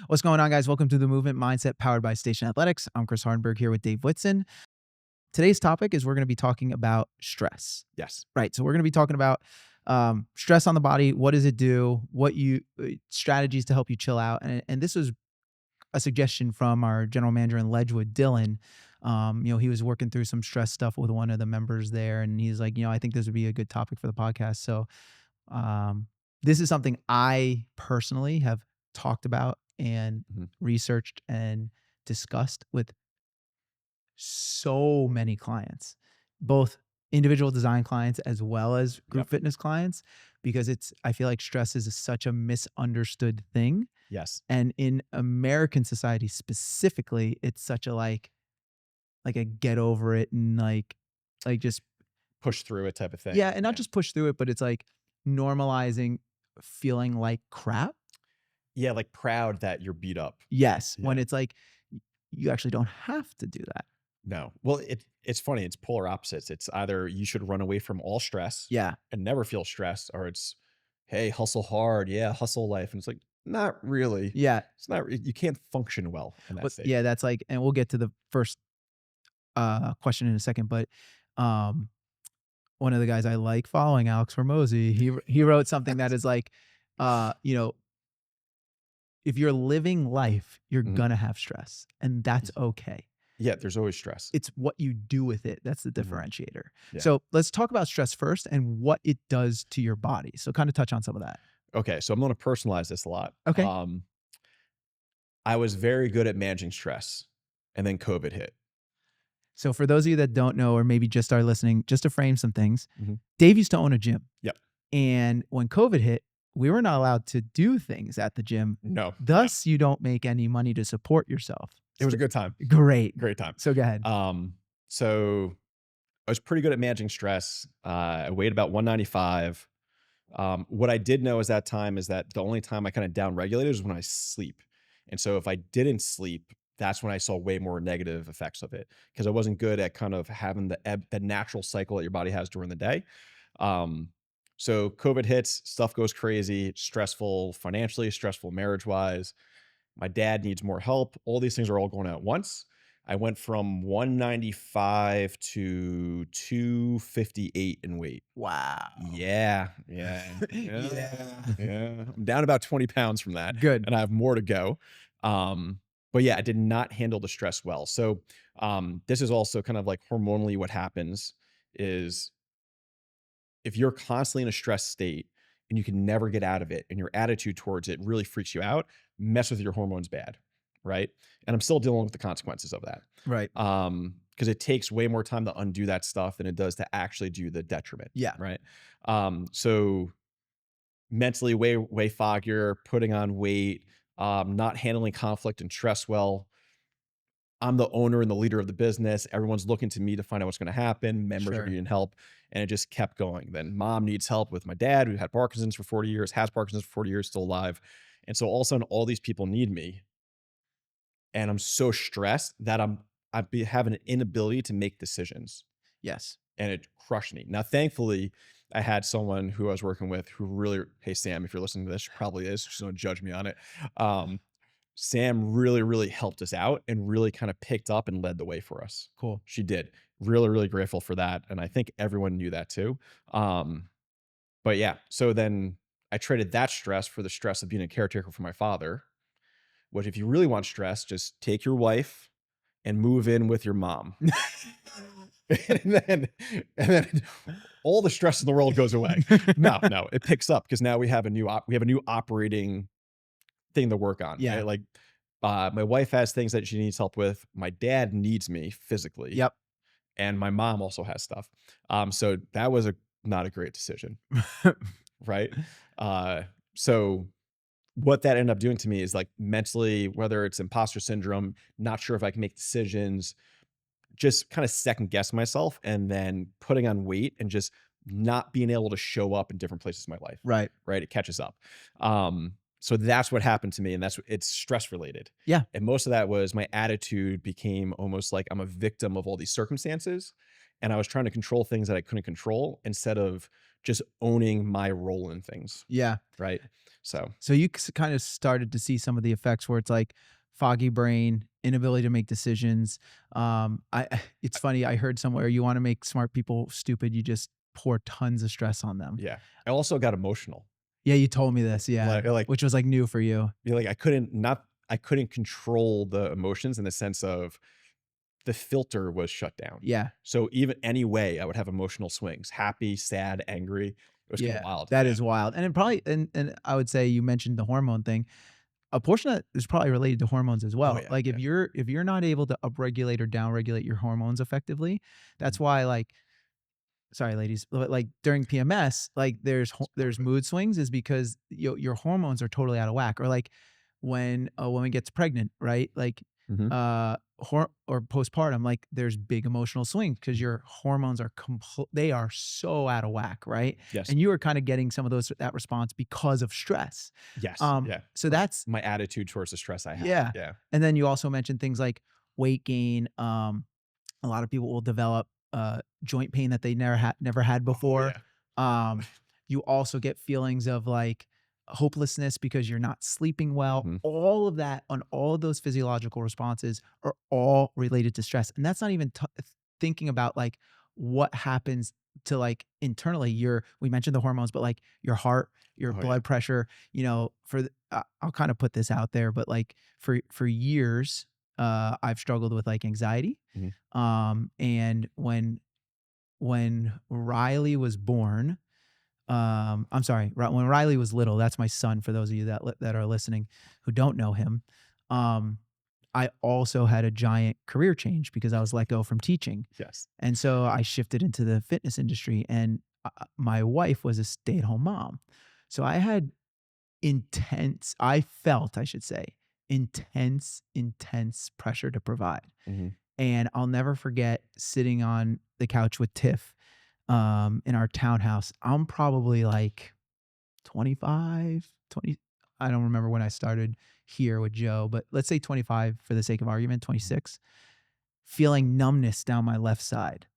What's going on, guys? Welcome to the Movement Mindset powered by Station Athletics. I'm Chris Hardenberg here with Dave Whitson. Today's topic is we're going to be talking about stress. Yes. Right. So we're going to be talking about stress on the body. What does it do? What you strategies to help you chill out. And this was a suggestion from our general manager in Ledgewood, Dylan. He was working through some stress stuff with one of the members there, and he's like, I think this would be a good topic for the podcast. So this is something I personally have talked about and researched and discussed with so many clients, both individual design clients as well as group fitness clients, because I feel like stress is such a misunderstood thing. Yes. And in American society specifically, it's such a like a get over it and like just push through it type of thing. Yeah. And not just push through it, but it's like normalizing feeling like crap. Yeah. Like proud that you're beat up. Yes. Yeah. When it's like, you actually don't have to do that. No. Well, it's funny. It's polar opposites. It's either you should run away from all stress and never feel stressed, or it's, hey, hustle hard. Yeah. Hustle life. And it's like, not really. Yeah. It's not, you can't function well in that state. Yeah. That's like, and we'll get to the first question in a second, but one of the guys I like following, Alex Hormozy, he wrote something that is like, if you're living life, you're gonna have stress, and that's okay. Yeah, there's always stress. It's what you do with it. That's the differentiator. Yeah. So let's talk about stress first and what it does to your body. So kind of touch on some of that. Okay, so I'm going to personalize this a lot. Okay. I was very good at managing stress, and then COVID hit. So for those of you that don't know, or maybe just are listening, just to frame some things, Dave used to own a gym. Yep. And when COVID hit, we were not allowed to do things at the gym. No. Thus, you don't make any money to support yourself. It was a good time. Great time. So go ahead. So I was pretty good at managing stress. I weighed about 195. What I did know at that time is that the only time I kind of down regulated was when I sleep. And so if I didn't sleep, that's when I saw way more negative effects of it, because I wasn't good at kind of having the natural cycle that your body has during the day. So COVID hits, stuff goes crazy, stressful financially, stressful marriage-wise. My dad needs more help. All these things are all going out at once. I went from 195 to 258 in weight. Wow. Yeah. I'm down about 20 pounds from that. Good. And I have more to go. But yeah, I did not handle the stress well. So this is also kind of like hormonally what happens is if you're constantly in a stress state and you can never get out of it and your attitude towards it really freaks you out, mess with your hormones bad, right? And I'm still dealing with the consequences of that. Right. Because it takes way more time to undo that stuff than it does to actually do the detriment. Yeah. Right. So mentally way foggier, putting on weight, not handling conflict and stress well. I'm the owner and the leader of the business. Everyone's looking to me to find out what's going to happen. Members are needing help. And it just kept going. Then mom needs help with my dad, who had Parkinson's for 40 years, has Parkinson's for 40 years, still alive. And so all of a sudden, all these people need me. And I'm so stressed that I have an inability to make decisions. Yes. And it crushed me. Now, thankfully, I had someone who I was working with who really, hey, Sam, if you're listening to this, she probably is. Just don't judge me on it. Sam really, really helped us out and really kind of picked up and led the way for us. Cool. She did. Really, really grateful for that. And I think everyone knew that too. But yeah, so then I traded that stress for the stress of being a caretaker for my father, which if you really want stress, just take your wife and move in with your mom. and then all the stress in the world goes away. No, it picks up because now we have a new operating thing to work on. Yeah. Right? Like my wife has things that she needs help with. My dad needs me physically. Yep. And my mom also has stuff. So that was not a great decision. Right. So what that ended up doing to me is like mentally, whether it's imposter syndrome, not sure if I can make decisions, just kind of second guess myself, and then putting on weight and just not being able to show up in different places in my life. Right. Right. It catches up. So that's what happened to me. And it's stress related. Yeah. And most of that was my attitude became almost like I'm a victim of all these circumstances. And I was trying to control things that I couldn't control instead of just owning my role in things. Yeah. Right. So So you kind of started to see some of the effects where it's like foggy brain, inability to make decisions. It's funny. I heard somewhere you want to make smart people stupid, you just pour tons of stress on them. yeah, I also got emotional. Yeah, you told me this. Yeah, Like which was like new for you. like I couldn't control the emotions in the sense of the filter was shut down. Yeah, So even any way I would have emotional swings, happy, sad, angry. It was kind of yeah, wild. that Yeah. is wild. And it probably, and I would say you mentioned the hormone thing. A portion of that is probably related to hormones as Oh well. yeah. Like Yeah. if you're not able to upregulate or downregulate your hormones effectively, that's Mhm. why like sorry ladies, but like during PMS, like there's mood swings is because your hormones are totally out of whack. Or like when a woman gets pregnant, right? Like Mhm. or postpartum, like there's big emotional swings because your hormones are they are so out of whack, right? Yes. And you are kind of getting some of those that response because of stress. Yes. Yeah. So Right. that's My attitude towards the stress I have. yeah. Yeah. And then you also mentioned things like weight gain. A lot of people will develop joint pain that they never had Oh before. yeah. Um, you also get feelings of like hopelessness because you're not sleeping well. Mhm. All of that on all of those physiological responses are all related to stress, and that's not even thinking about like what happens to like internally. Your we mentioned the hormones, but like your heart, your Oh yeah. blood pressure. You know, I'll kind of put this out there, but like for years, I've struggled with like anxiety. Mhm. And when Riley was born, I'm sorry, when Riley was little, that's my son. For those of you that are listening who don't know him, um, I also had a giant career change because I was let go from teaching, Yes. and so I shifted into the fitness industry. And my wife was a stay-at-home mom, so I had I felt, I should say, intense pressure to provide. Mhm. And I'll never forget sitting on the couch with Tiff, in our townhouse. I'm probably like 25, 20. I don't remember when I started here with Joe, but let's say 25 for the sake of argument, Mhm. 26, feeling numbness down my left side.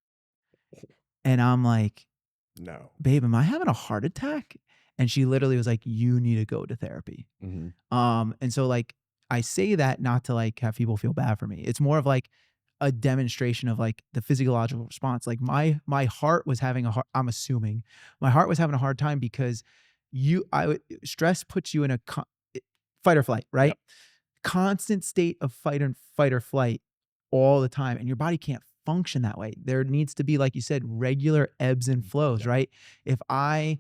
And I'm like, No. babe, am I having a heart attack? And she literally was like, you need to go to therapy. Mhm. And so like I say that not to like have people feel bad for me. It's more of like a demonstration of like the physiological response. Like my heart was having a hard, I'm assuming my heart was having a hard time because stress puts you in a fight or flight, right? Yep. Constant state of fight or flight all the time, and your body can't function that way. There needs to be, like you said, regular ebbs and flows, Yep. right? If I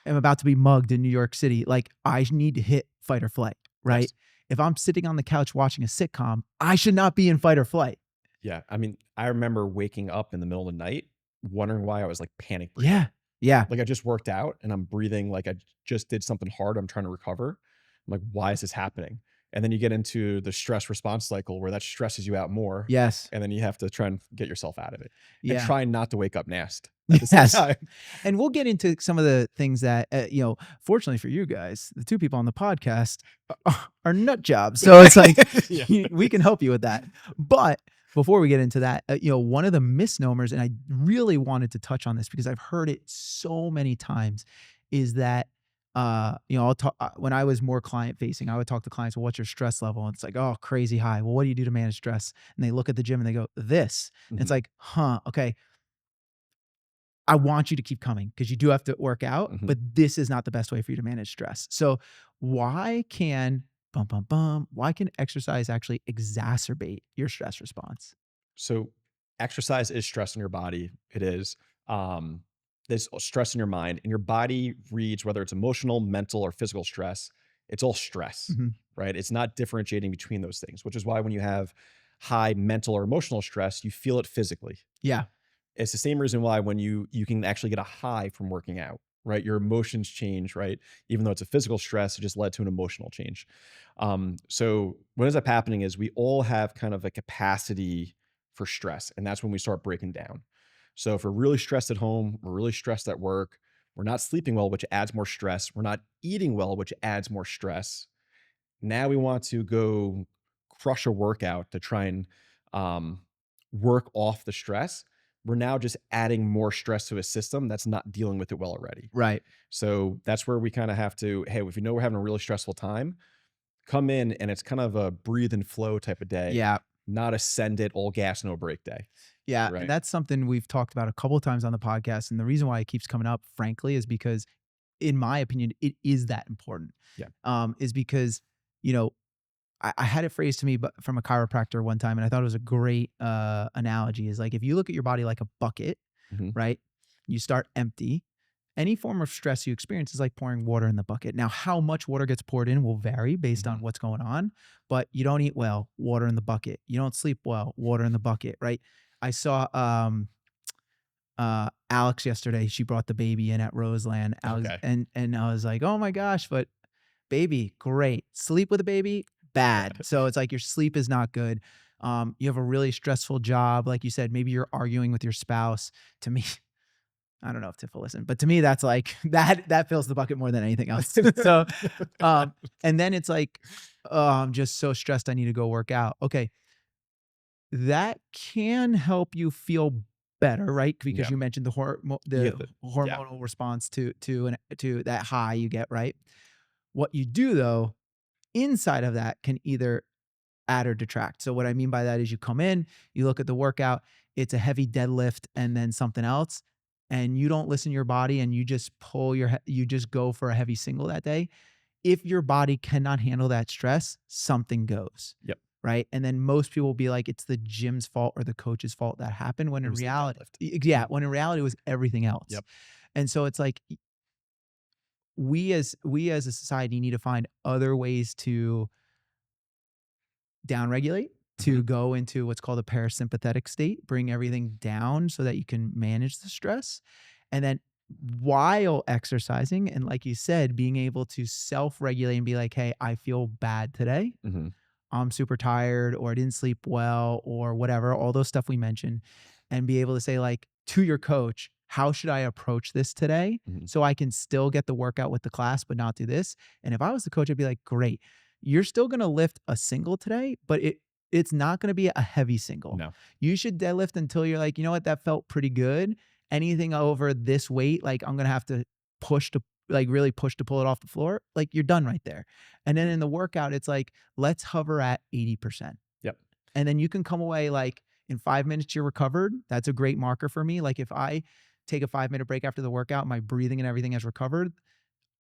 am about to be mugged in New York City, like I need to hit fight or flight, right? Yes. If I'm sitting on the couch watching a sitcom, I should not be in fight or flight. Yeah. I mean, I remember waking up in the middle of the night wondering why I was like panic breathing. Yeah. Yeah. Like I just worked out and I'm breathing like I just did something hard. I'm trying to recover. I'm like, why is this happening? And then you get into the stress response cycle where that stresses you out more. Yes. And then you have to try and get yourself out of it and Yeah. try not to wake up nasty at the same Yes. time. And we'll get into some of the things that, fortunately for you guys, the two people on the podcast are nut jobs. So it's like, Yeah. we can help you with that. But before we get into that, one of the misnomers, and I really wanted to touch on this because I've heard it so many times, is that, I'll talk when I was more client facing, I would talk to clients, well, what's your stress level? And it's like, oh, crazy high. Well, what do you do to manage stress? And they look at the gym and they go, this. And it's Mhm. like, huh, okay. I want you to keep coming because you do have to work out, Mhm. but this is not the best way for you to manage stress. So why can why can exercise actually exacerbate your stress response? So exercise is stress in your body. It is. There's stress in your mind, and your body reads whether it's emotional, mental, or physical stress. It's all stress, Mhm. right? It's not differentiating between those things, which is why when you have high mental or emotional stress, you feel it physically. Yeah. It's the same reason why when you can actually get a high from working out, right? Your emotions change, right? Even though it's a physical stress, it just led to an emotional change. So what ends up happening is we all have kind of a capacity for stress, and that's when we start breaking down. So if we're really stressed at home, we're really stressed at work, we're not sleeping well, which adds more stress, we're not eating well, which adds more stress. Now we want to go crush a workout to try and um, work off the stress. we're now just adding more stress to a system that's not dealing with it well already. Right. So that's where we kind of have to, hey, if you know we're having a really stressful time, come in and it's kind of a breathe and flow type of day, Yeah. not a send it all gas, no break day. Yeah. And Right. that's something we've talked about a couple of times on the podcast. And the reason why it keeps coming up, frankly, is because, in my opinion, it is that important. Yeah. Is because, you know, I had it phrased to me but from a chiropractor one time, and I thought it was a great analogy. Is like, if you look at your body like a bucket, Mhm. right? You start empty. Any form of stress you experience is like pouring water in the bucket. Now, how much water gets poured in will vary based on Mhm. what's going on, but you don't eat well, water in the bucket. You don't sleep well, water in the bucket, right? I saw Alex yesterday. She brought the baby in at Roseland. Alex, Okay. and I was like, oh my gosh, but baby, great. Sleep with a baby, bad. So it's like your sleep is not good. You have a really stressful job. Like you said, maybe you're arguing with your spouse. To me, I don't know if Tiff will listen, but to me, that's like that fills the bucket more than anything else. So, um, and then it's like, oh, I'm just so stressed. I need to go work out. Okay, that can help you feel better, right? Because Yeah. you mentioned You the get the yeah. hormonal response to that high you get, right? What you do though, inside of that can either add or detract. So what I mean by that is you come in, you look at the workout, it's a heavy deadlift and then something else, and you don't listen to your body and you just you just go for a heavy single that day. If your body cannot handle that stress, something goes. Yep. Right. And then most people will be like, it's the gym's fault or the coach's fault that happened, when It in was the reality, deadlift. yeah, when in reality it was everything else. Yep. And so it's like, we as a society need to find other ways to downregulate, to Mhm. go into what's called a parasympathetic state, bring everything down so that you can manage the stress. And then while exercising, and like you said, being able to self regulate and be like, hey, I feel bad today. Mhm. I'm super tired, or I didn't sleep well, or whatever, all those stuff we mentioned, and be able to say, like, to your coach, how should I approach this today Mhm. so I can still get the workout with the class, but not do this? And if I was the coach, I'd be like, great, you're still going to lift a single today, but it's not going to be a heavy single. No. You should deadlift until you're like, you know what, that felt pretty good. Anything over this weight, like I'm going to have to push to like really push to pull it off the floor. Like you're done right there. And then in the workout, it's like, let's hover at 80%. Yep. And then you can come away like in 5 minutes, you're recovered. That's a great marker for me. Like if I take a 5 minute break after the workout, my breathing and everything has recovered,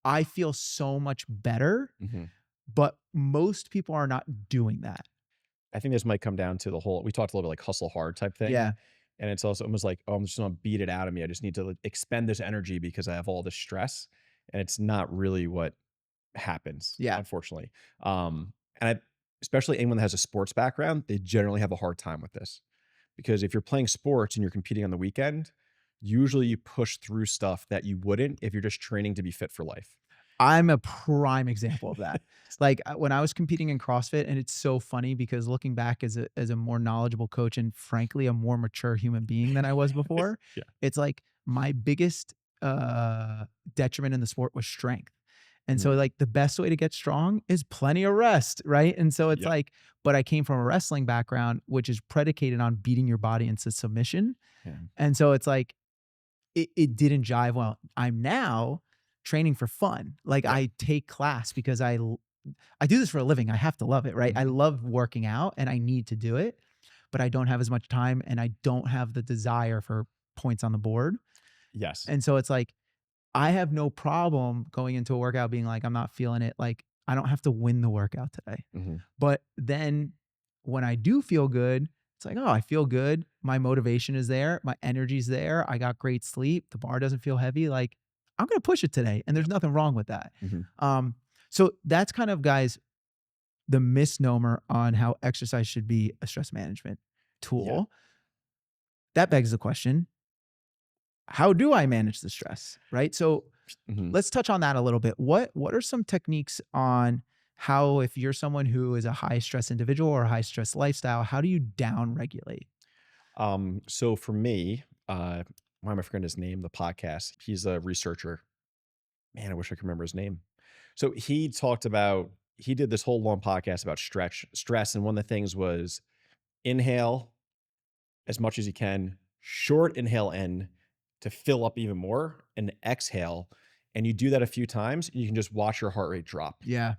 I feel so much better. Mhm. But most people are not doing that. I think this might come down to the whole we talked a little bit like hustle hard type thing. Yeah. And it's also almost like, oh, I'm just gonna beat it out of me. I just need to like, expend this energy because I have all this stress. And it's not really what happens, Yeah. unfortunately. And especially anyone that has a sports background, they generally have a hard time with this. Because if you're playing sports and you're competing on the weekend, usually you push through stuff that you wouldn't if you're just training to be fit for life. I'm a prime example of that. Like when I was competing in CrossFit, and it's so funny because looking back as a more knowledgeable coach and frankly a more mature human being than I was before, Yeah. it's like my biggest detriment in the sport was strength. And so Mhm. like the best way to get strong is plenty of rest, right? And so it's Yep. like, but I came from a wrestling background, which is predicated on beating your body into submission. Yeah. And so it's like it didn't jive well. I'm now training for fun. Like Yep. I take class because I do this for a living. I have to love it, right? I Mhm. love working out and I need to do it, but I don't have as much time and I don't have the desire for points on the board. Yes. And so it's like I have no problem going into a workout being like, I'm not feeling it. Like I don't have to win the workout today. Mhm. But then when I do feel good, it's like, oh, I feel good. My motivation is there. My energy's there. I got great sleep. The bar doesn't feel heavy. Like I'm going to push it today. And there's Yep. nothing wrong with that. Mhm. So that's kind of, guys, the misnomer on how exercise should be a stress management Yeah. tool. That begs the question, how do I manage the stress? Right. So Mhm. let's touch on that a little bit. What are some techniques on how, if you're someone who is a high stress individual or a high stress lifestyle, how do you down regulate? So for me, why am I forgetting his name? The podcast. He's a researcher. Man, I wish I could remember his name. So he did this whole long podcast about stress, and one of the things was inhale as much as you can, short inhale in to fill up even more, and exhale. And you do that a few times, you can just watch your heart rate drop. Yeah.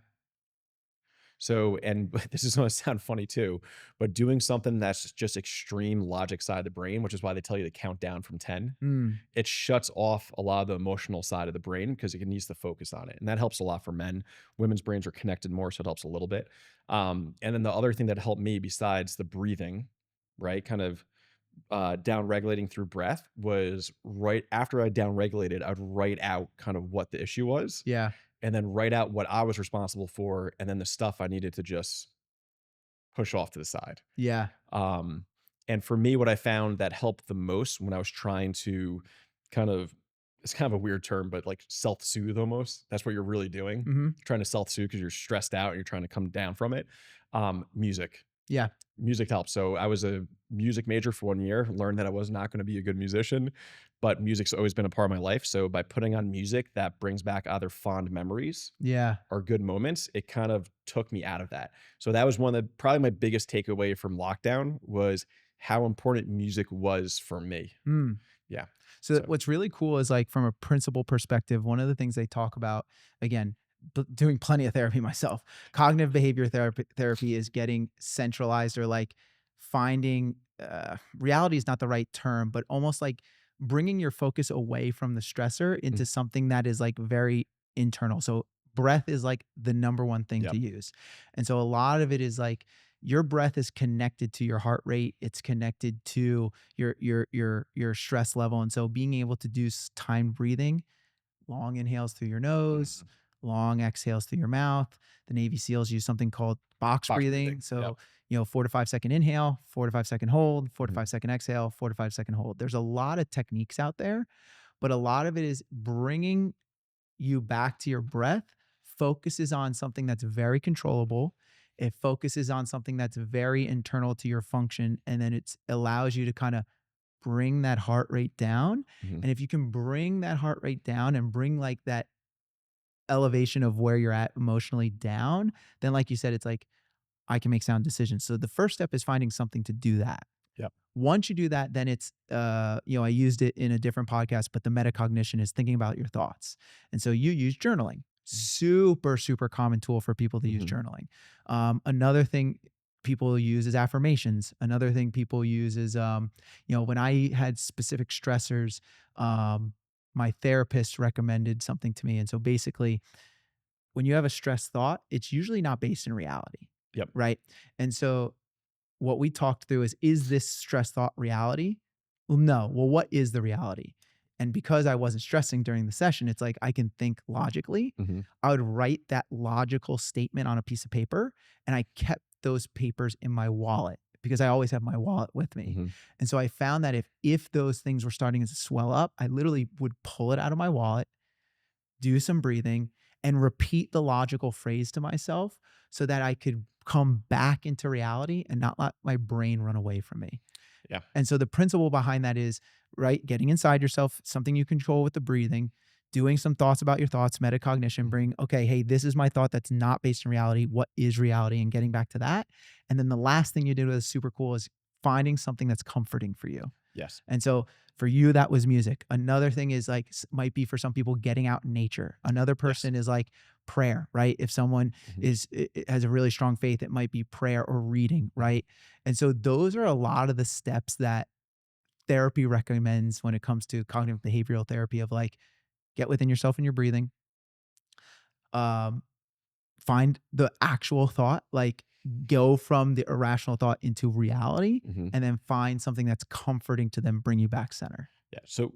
So, and this is going to sound funny too, but doing something that's just extreme logic side of the brain, which is why they tell you to count down from 10, Mm. it shuts off a lot of the emotional side of the brain because it needs to focus on it. And that helps a lot for men. Women's brains are connected more, so it helps a little bit. And then the other thing that helped me besides the breathing, right, kind of down regulating through breath, was right after I down regulated, I'd write out kind of what the issue was, Yeah. and then write out what I was responsible for, and then the stuff I needed to just push off to the side. Yeah. Um, and for me, what I found that helped the most when I was trying to kind of, it's kind of a weird term, but like self-soothe almost. That's what you're really doing. Hmm. Trying to self-soothe because you're stressed out and you're trying to come down from it. Music. Yeah. Music helps. So I was a music major for 1 year, learned that I was not going to be a good musician, but music's always been a part of my life. So by putting on music that brings back either fond memories Yeah. or good moments, it kind of took me out of that. So that was one of the, probably my biggest takeaway from lockdown was how important music was for me. Mm. Yeah. So So what's really cool is like from a principle perspective, one of the things they talk about, again, doing plenty of therapy myself, cognitive behavior therapy is getting centralized, or like finding reality is not the right term, but almost like bringing your focus away from the stressor mm, into something that is like very internal. So breath is like the number one thing yep. to use. And so a lot of it is like your breath is connected to your heart rate, it's connected to your stress level. And so being able to do timed breathing, long inhales through your nose, Mhm. long exhales through your mouth. The Navy SEALs use something called box Box breathing. breathing. Yep. So, 4 to 5 second inhale, 4 to 5 second hold, four to Mhm. five second exhale, 4 to 5 second hold. There's a lot of techniques out there, but a lot of it is bringing you back to your breath, focuses on something that's very controllable. It focuses on something that's very internal to your function. And then it allows you to kind of bring that heart rate down. Mhm. And if you can bring that heart rate down and bring like that elevation of where you're at emotionally down, then like you said, it's like I can make sound decisions. So the first step is finding something to do that. Yep. Once you do that, then it's I used it in a different podcast, but the metacognition is thinking about your thoughts. And so you use journaling. Super, super common tool for people to use Mhm. journaling. Another thing people use is affirmations. Another thing people use is when I had specific stressors, my therapist recommended something to me. And so basically, when you have a stress thought, it's usually not based in reality. Yep. Right. And so what we talked through is this stress thought reality? Well, no. Well, what is the reality? And because I wasn't stressing during the session, it's like I can think logically. Mhm. I would write that logical statement on a piece of paper, and I kept those papers in my wallet because I always have my wallet with me. Mhm. And so I found that if those things were starting to swell up, I literally would pull it out of my wallet, do some breathing, and repeat the logical phrase to myself so that I could come back into reality and not let my brain run away from me. Yeah. And so the principle behind that is, right, getting inside yourself, something you control with the breathing, doing some thoughts about your thoughts, metacognition, Mhm. bring, okay, hey, this is my thought that's not based in reality. What is reality? And getting back to that. And then the last thing you did was super cool is finding something that's comforting for you. Yes. And so for you, that was music. Another thing is like, might be for some people getting out in nature. Another Yes. person is like prayer, right? If someone Mhm. has a really strong faith, it might be prayer or reading, Mhm. right? And so those are a lot of the steps that therapy recommends when it comes to cognitive behavioral therapy of like, get within yourself and your breathing, um, find the actual thought, like go from the irrational thought into reality, Mhm. and then find something that's comforting to them, bring you back center. Yeah. So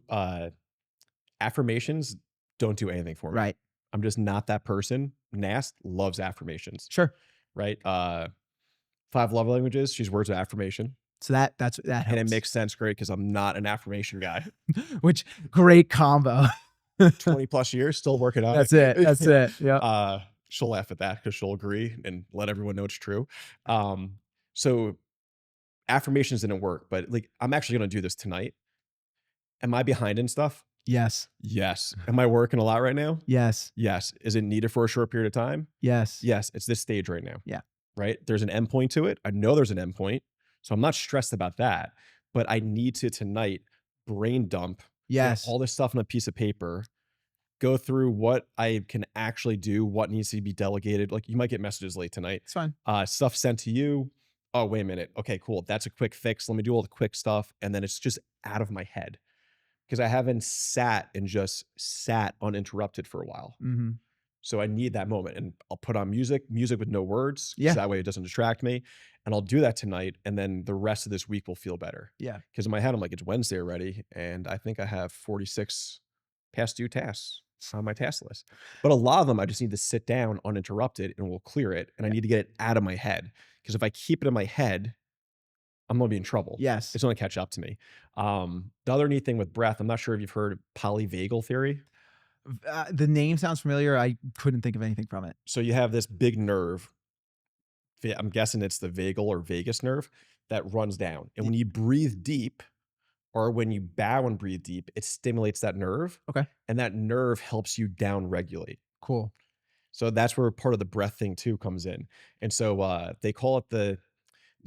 affirmations don't do anything for me. Right. I'm just not that person. Nast loves affirmations, Sure. right? Five love languages. She's words of affirmation, So that and it helps. makes sense. Great, because I'm not an affirmation guy. Which great combo. 20 plus years, still working on That's it. That's it. it. Yep. She'll laugh at that because she'll agree and let everyone know it's true. So affirmations didn't work, but like I'm actually gonna do this tonight. Am I behind in stuff? Yes. Yes. Am I working a lot right now? Yes. Yes. Is it needed for a short period of time? Yes. Yes. It's this stage right now. Yeah. Right? There's an endpoint to it. I know there's an endpoint. So I'm not stressed about that. but I need to tonight brain dump, get Yes. all this stuff on a piece of paper, go through what I can actually do, what needs to be delegated. Like you might get messages late tonight, It's fine. stuff sent to you. Oh, wait a minute. Okay, cool. That's a quick fix. Let me do all the quick stuff. And then it's just out of my head because I haven't sat and just sat uninterrupted for a while. Mhm. So I need that moment and I'll put on music with no words. So Yeah. that way it doesn't distract me. And I'll do that tonight. And then the rest of this week will feel better. Yeah. Because in my head, I'm like, it's Wednesday already. And I think I have 46 past due tasks on my task list. But a lot of them, I just need to sit down uninterrupted and we'll clear it. And I Yeah. need to get it out of my head. Because if I keep it in my head, I'm going to be in trouble. Yes. It's going to catch up to me. The other neat thing with breath, I'm not sure if you've heard polyvagal theory. The name sounds familiar. I couldn't think of anything from it. So you have this big nerve. I'm guessing it's the vagal or vagus nerve that runs down. And Y when you breathe deep or when you bow and breathe deep, it stimulates that nerve. Okay. And that nerve helps you down regulate. Cool. So that's where part of the breath thing too comes in. And so they call it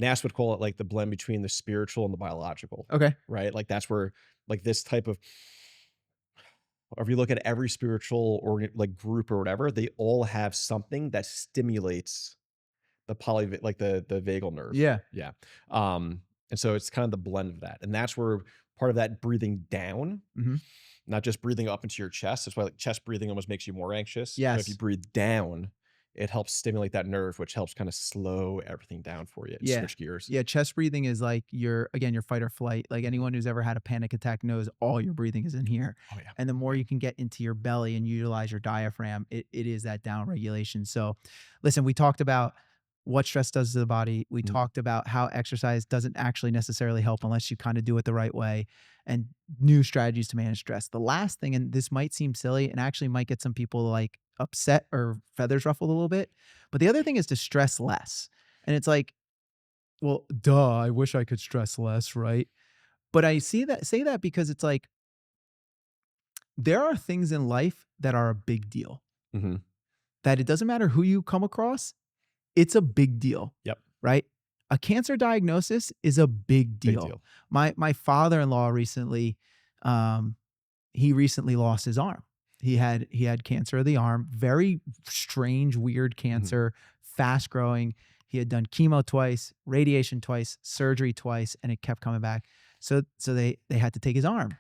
NASA would call it like the blend between the spiritual and the biological, Okay. right? Like that's where like this type of, or if you look at every spiritual or like group or whatever, they all have something that stimulates like the vagal nerve. Yeah. Yeah. And so it's kind of the blend of that. And that's where part of that breathing down, Mhm. not just breathing up into your chest. That's why like chest breathing almost makes you more anxious. But if you Yes. breathe down, it helps stimulate that nerve, which helps kind of slow everything down for you and Yeah. switch gears. Yeah, chest breathing is like your fight or flight. Like anyone who's ever had a panic attack knows all your breathing is in here. Oh yeah. And the more you can get into your belly and utilize your diaphragm, it is that down regulation. So listen, we talked about what stress does to the body. We Mhm. talked about how exercise doesn't actually necessarily help unless you kind of do it the right way and new strategies to manage stress. The last thing, and this might seem silly and actually might get some people like upset or feathers ruffled a little bit, but the other thing is to stress less. And it's like, well, duh, I wish I could stress less, right? But I say that because it's like there are things in life that are a big deal. Mhm. That it doesn't matter who you come across, it's a big deal, Yep. right? A cancer diagnosis is a big Big deal. deal. My father-in-law recently, um, he recently lost his arm. He had cancer of the arm, very strange, weird Mhm. cancer, fast growing. He had done chemo twice, radiation twice, surgery twice, and it kept coming back. So they had to take his arm.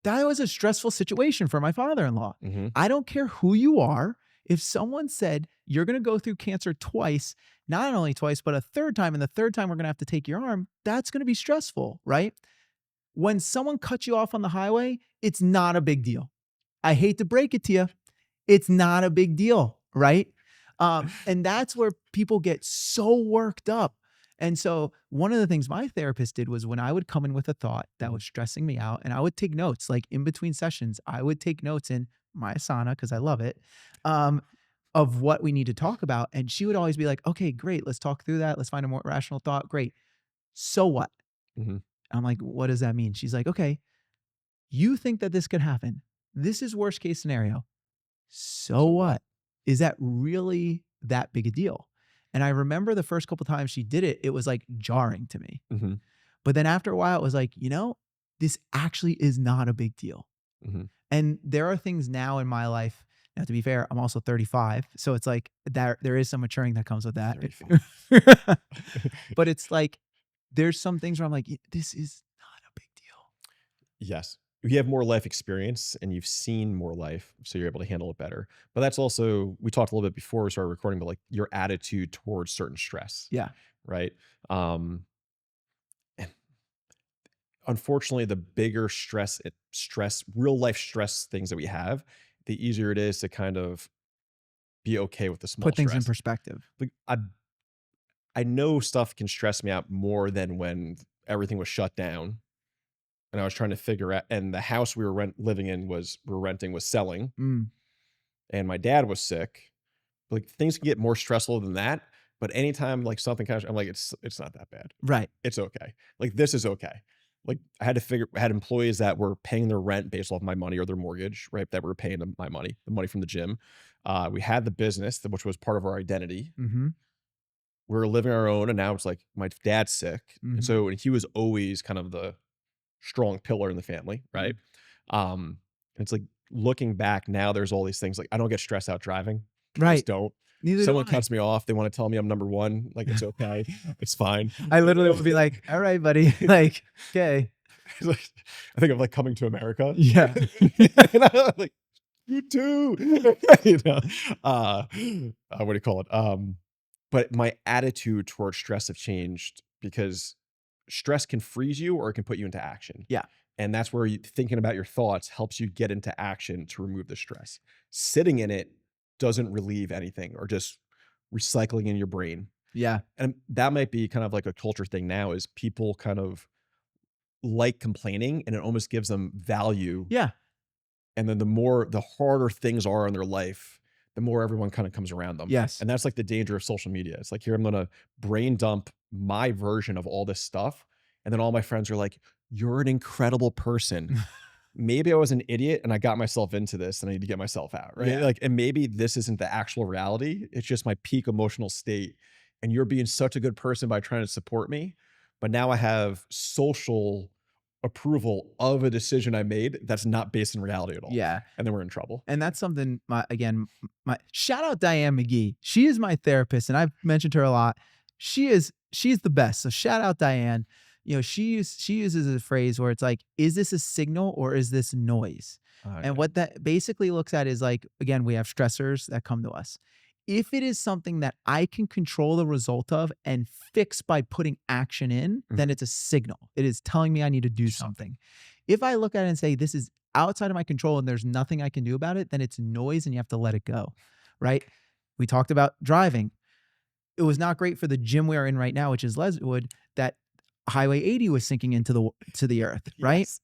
That was a stressful situation for my father-in-law. Mhm. I don't care who you are. If someone said you're going to go through cancer twice, not only twice, but a third time, and the third time we're going to have to take your arm, that's going to be stressful, right? When someone cuts you off on the highway, it's not a big deal. I hate to break it to you. It's not a big deal, right? And that's where people get so worked up. And so one of the things my therapist did was when I would come in with a thought that was stressing me out, and I would take notes, like in between sessions, I would take notes in my Asana because I love it, of what we need to talk about. And she would always be like, okay, great. Let's talk through that. Let's find a more rational thought. Great. So what? Mhm. I'm like, what does that mean? She's like, okay, you think that this could happen. This is worst case scenario. So what? Is that really that big a deal? And I remember the first couple times she did it, it was like jarring to me. Mhm. But then after a while, it was like, this actually is not a big deal. Mhm. And there are things now in my life. Now, to be fair, I'm also 35. So it's like there is some maturing that comes with that. 35. But it's like, there's some things where I'm like, this is not a big deal. Yes. You have more life experience and you've seen more life, so you're able to handle it better. But that's also, we talked a little bit before we started recording, but like your attitude towards certain stress, Yeah. right? And unfortunately, the bigger real life stress things that we have, the easier it is to kind of be okay with the small Put things in stress. perspective. Like I know stuff can stress me out more than when everything was shut down and I was trying to figure out, and the house we were renting was selling, Mm, and my dad was sick. Like things can get more stressful than that. But anytime like something kind of, I'm like, it's not that bad. right. It's okay. Like this is okay. Like I had employees that were paying their rent based off my money or their mortgage, right? That were paying them my money, the money from the gym. We had the business, which was part of our identity. Hmm. we're living our own, and now it's like my dad's sick. And Mhm. so and he was always kind of the strong pillar in the family, right? Mhm. And it's like looking back now, there's all these things like I don't get stressed out driving. I just Right. don't. Neither do Someone I. cuts me off, they want to tell me I'm number one. Like it's okay, it's fine. I literally will be like, "All right, buddy." Like, "Okay." It's like, I think of like Coming to America. Yeah. And I'm like, you too. You know, what do you call it? But my attitude towards stress have changed because stress can freeze you or it can put you into action. Yeah. And that's where thinking about your thoughts helps you get into action to remove the stress. Sitting in it doesn't relieve anything or just recycling in your brain. Yeah. And that might be kind of like a culture thing now is people kind of like complaining and it almost gives them value. Yeah. And then the harder things are in their life, the more everyone kind of comes around them. Yes. And that's like the danger of social media. It's like, here, I'm going to brain dump my version of all this stuff. And then all my friends are like, you're an incredible person. Maybe I was an idiot and I got myself into this and I need to get myself out. Right. Yeah. Like, and maybe this isn't the actual reality. It's just my peak emotional state. And you're being such a good person by trying to support me. But now I have social approval of a decision I made that's not based in reality at all. Yeah. And then we're in trouble. And that's something my shout out Diane McGee. She is my therapist and I've mentioned her a lot. She's the best. So shout out Diane. You know, she uses a phrase where it's like, is this a signal or is this noise? Oh, And yeah. what that basically looks at is like, again, we have stressors that come to us. If it is something that I can control the result of and fix by putting action in, then it's a signal. It is telling me I need to do something. If I look at it and say, this is outside of my control and there's nothing I can do about it, then it's noise and you have to let it go. Right. We talked about driving. It was not great for the gym we are in right now, which is Leswood, that Highway 80 was sinking into the earth, right? Yes.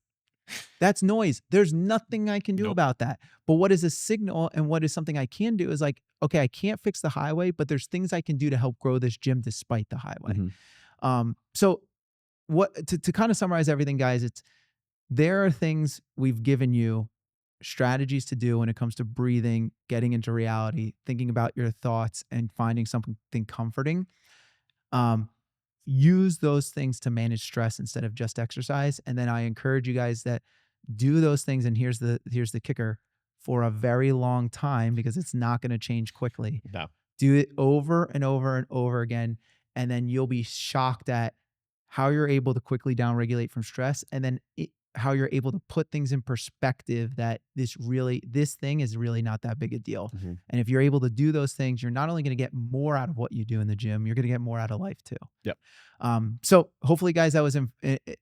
That's noise. There's nothing I can do Nope. about that. But what is a signal and what is something I can do is like, okay, I can't fix the highway, but there's things I can do to help grow this gym despite the highway. So what to kind of summarize everything, guys, it's there are things we've given you strategies to do when it comes to breathing, getting into reality, thinking about your thoughts and finding something comforting. Use those things to manage stress instead of just exercise. And then I encourage you guys that do those things. And here's the kicker, for a very long time, because it's not going to change quickly. No. Do it over and over and over again. And then you'll be shocked at how you're able to quickly downregulate from stress. And then how you're able to put things in perspective that this thing is really not that big a deal. And if you're able to do those things, you're not only going to get more out of what you do in the gym, you're going to get more out of life too. Yep. So hopefully, guys, that was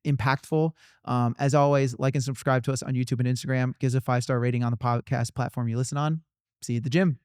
impactful. As always, like and subscribe to us on YouTube and Instagram. Give us a 5-star rating on the podcast platform you listen on. See you at the gym.